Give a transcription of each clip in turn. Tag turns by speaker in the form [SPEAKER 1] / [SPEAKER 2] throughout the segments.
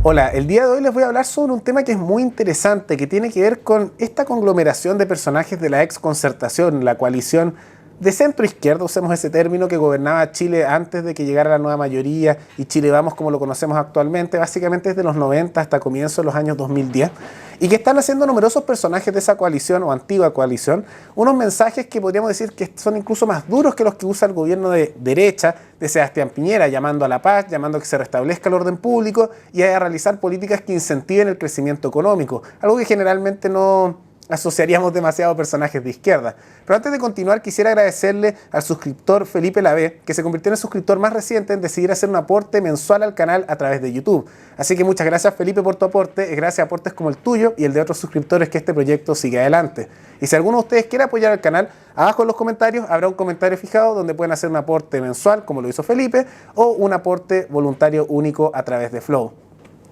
[SPEAKER 1] Hola, el día de hoy les voy a hablar sobre un tema que es muy interesante, que tiene que ver con esta conglomeración de personajes de la ex Concertación, la coalición de centro izquierda, usemos ese término, que gobernaba Chile antes de que llegara la nueva mayoría y Chile Vamos como lo conocemos actualmente, básicamente desde los 90 hasta comienzos de los años 2010, y que están haciendo numerosos personajes de esa coalición o antigua coalición unos mensajes que podríamos decir que son incluso más duros que los que usa el gobierno de derecha de Sebastián Piñera, llamando a la paz, llamando a que se restablezca el orden público y a realizar políticas que incentiven el crecimiento económico, algo que generalmente no asociaríamos demasiado a personajes de izquierda. Pero antes de continuar, quisiera agradecerle al suscriptor Felipe Lavé, que se convirtió en el suscriptor más reciente en decidir hacer un aporte mensual al canal a través de YouTube. Así que muchas gracias, Felipe, por tu aporte. Es gracias a aportes como el tuyo y el de otros suscriptores que este proyecto sigue adelante. Y si alguno de ustedes quiere apoyar al canal, abajo en los comentarios habrá un comentario fijado donde pueden hacer un aporte mensual, como lo hizo Felipe, o un aporte voluntario único a través de Flow.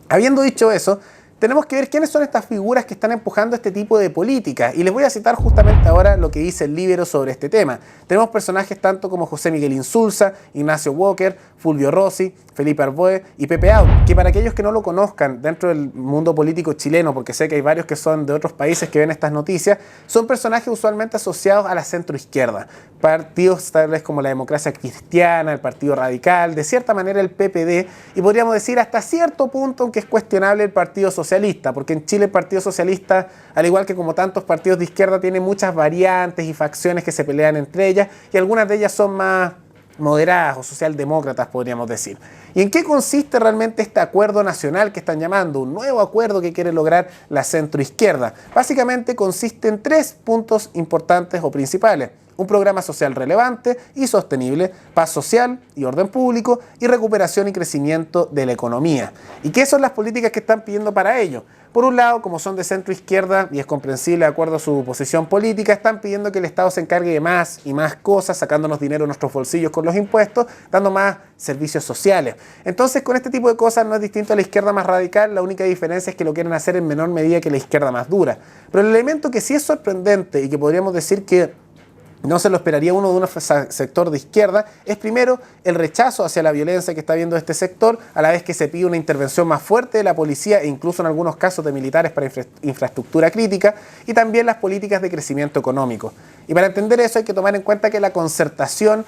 [SPEAKER 1] Habiendo dicho eso, tenemos que ver quiénes son estas figuras que están empujando este tipo de políticas. Y les voy a citar justamente ahora lo que dice el Líbero sobre este tema. Tenemos personajes tanto como José Miguel Insulza, Ignacio Walker, Fulvio Rossi, Felipe Arboe y Pepe Out, que para aquellos que no lo conozcan dentro del mundo político chileno, porque sé que hay varios que son de otros países que ven estas noticias, son personajes usualmente asociados a la centroizquierda. Partidos tales como la Democracia Cristiana, el Partido Radical, de cierta manera el PPD, y podríamos decir hasta cierto punto, aunque es cuestionable, el Partido Socialista, porque en Chile el Partido Socialista, al igual que como tantos partidos de izquierda, tiene muchas variantes y facciones que se pelean entre ellas, y algunas de ellas son más moderadas o socialdemócratas, podríamos decir. ¿Y en qué consiste realmente este acuerdo nacional que están llamando? Un nuevo acuerdo que quiere lograr la centroizquierda. Básicamente consiste en tres puntos importantes o principales: un programa social relevante y sostenible, paz social y orden público, y recuperación y crecimiento de la economía. ¿Y qué son las políticas que están pidiendo para ello? Por un lado, como son de centro izquierda, y es comprensible de acuerdo a su posición política, están pidiendo que el Estado se encargue de más y más cosas, sacándonos dinero de nuestros bolsillos con los impuestos, dando más servicios sociales. Entonces, con este tipo de cosas no es distinto a la izquierda más radical, la única diferencia es que lo quieren hacer en menor medida que la izquierda más dura. Pero el elemento que sí es sorprendente y que podríamos decir que no se lo esperaría uno de un sector de izquierda, es primero el rechazo hacia la violencia que está viendo este sector, a la vez que se pide una intervención más fuerte de la policía e incluso en algunos casos de militares para infraestructura crítica, y también las políticas de crecimiento económico. Y para entender eso hay que tomar en cuenta que la Concertación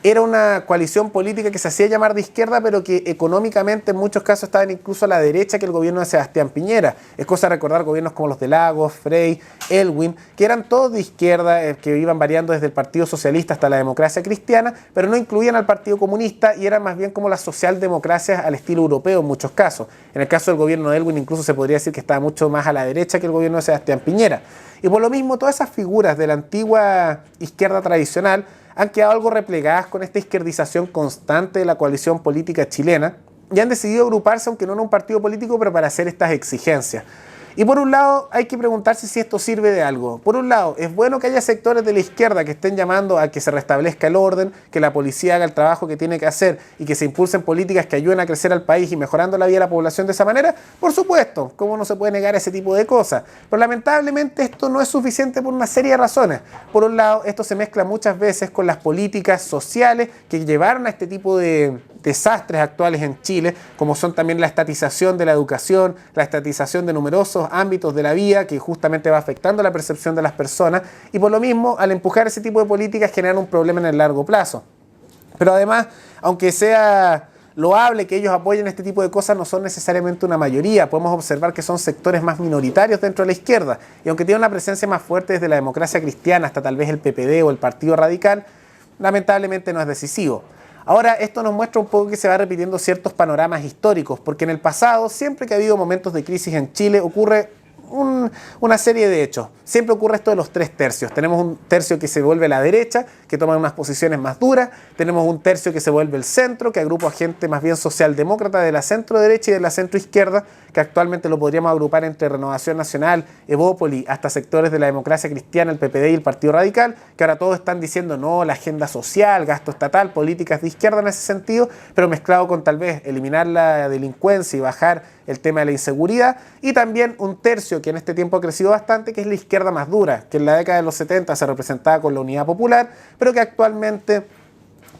[SPEAKER 1] era una coalición política que se hacía llamar de izquierda, pero que económicamente en muchos casos estaban incluso a la derecha que el gobierno de Sebastián Piñera. Es cosa de recordar gobiernos como los de Lagos, Frey, Elwin, que eran todos de izquierda, que iban variando desde el Partido Socialista hasta la Democracia Cristiana, pero no incluían al Partido Comunista y eran más bien como las socialdemocracias al estilo europeo en muchos casos. En el caso del gobierno de Elwin incluso se podría decir que estaba mucho más a la derecha que el gobierno de Sebastián Piñera. Y por lo mismo todas esas figuras de la antigua izquierda tradicional han quedado algo replegadas con esta izquierdización constante de la coalición política chilena y han decidido agruparse, aunque no en un partido político, pero para hacer estas exigencias. Y por un lado hay que preguntarse si esto sirve de algo. Por un lado, es bueno que haya sectores de la izquierda que estén llamando a que se restablezca el orden, que la policía haga el trabajo que tiene que hacer y que se impulsen políticas que ayuden a crecer al país y mejorando la vida de la población de esa manera. Por supuesto, ¿cómo no se puede negar ese tipo de cosas? Pero lamentablemente esto no es suficiente por una serie de razones. Por un lado, esto se mezcla muchas veces con las políticas sociales que llevaron a este tipo de desastres actuales en Chile, como son también la estatización de la educación, la estatización de numerosos ámbitos de la vida que justamente va afectando la percepción de las personas, y por lo mismo al empujar ese tipo de políticas generan un problema en el largo plazo. Pero además, aunque sea loable que ellos apoyen este tipo de cosas, no son necesariamente una mayoría. Podemos observar que son sectores más minoritarios dentro de la izquierda, y aunque tienen una presencia más fuerte desde la Democracia Cristiana hasta tal vez el PPD o el Partido Radical, lamentablemente no es decisivo. Ahora, esto nos muestra un poco que se va repitiendo ciertos panoramas históricos, porque en el pasado, siempre que ha habido momentos de crisis en Chile, ocurre una serie de hechos. Siempre ocurre esto de los tres tercios. Tenemos un tercio que se vuelve la derecha, que toma unas posiciones más duras. Tenemos un tercio que se vuelve el centro, que agrupa a gente más bien socialdemócrata de la centro derecha y de la centro izquierda, que actualmente lo podríamos agrupar entre Renovación Nacional, Evópoli, hasta sectores de la Democracia Cristiana, el PPD y el Partido Radical, que ahora todos están diciendo no, la agenda social, gasto estatal, políticas de izquierda en ese sentido, pero mezclado con tal vez eliminar la delincuencia y bajar el tema de la inseguridad. Y también un tercio que en este tiempo ha crecido bastante, que es la izquierda más dura, que en la década de los 70 se representaba con la Unidad Popular, pero que actualmente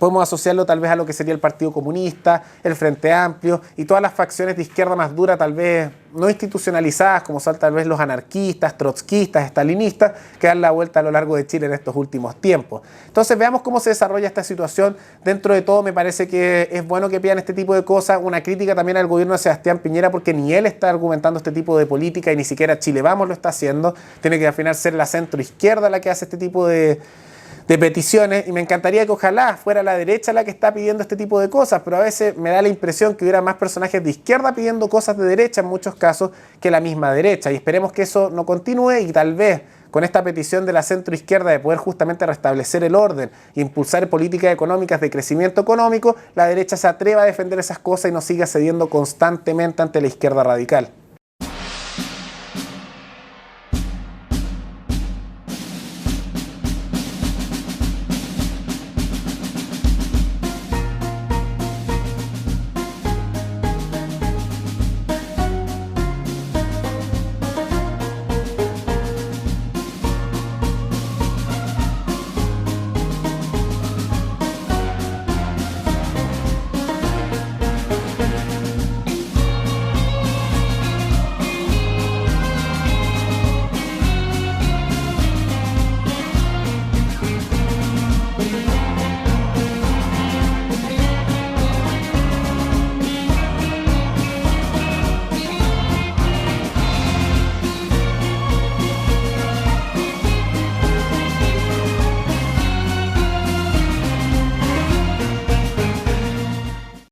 [SPEAKER 1] podemos asociarlo tal vez a lo que sería el Partido Comunista, el Frente Amplio y todas las facciones de izquierda más dura, tal vez no institucionalizadas, como son tal vez los anarquistas, trotskistas, estalinistas, que dan la vuelta a lo largo de Chile en estos últimos tiempos. Entonces veamos cómo se desarrolla esta situación. Dentro de todo me parece que es bueno que pidan este tipo de cosas. Una crítica también al gobierno de Sebastián Piñera, porque ni él está argumentando este tipo de política y ni siquiera Chile Vamos lo está haciendo. Tiene que al final ser la centroizquierda la que hace este tipo de peticiones, y me encantaría que ojalá fuera la derecha la que está pidiendo este tipo de cosas, pero a veces me da la impresión que hubiera más personajes de izquierda pidiendo cosas de derecha en muchos casos que la misma derecha, y esperemos que eso no continúe y tal vez con esta petición de la centroizquierda de poder justamente restablecer el orden e impulsar políticas económicas de crecimiento económico, la derecha se atreva a defender esas cosas y no siga cediendo constantemente ante la izquierda radical.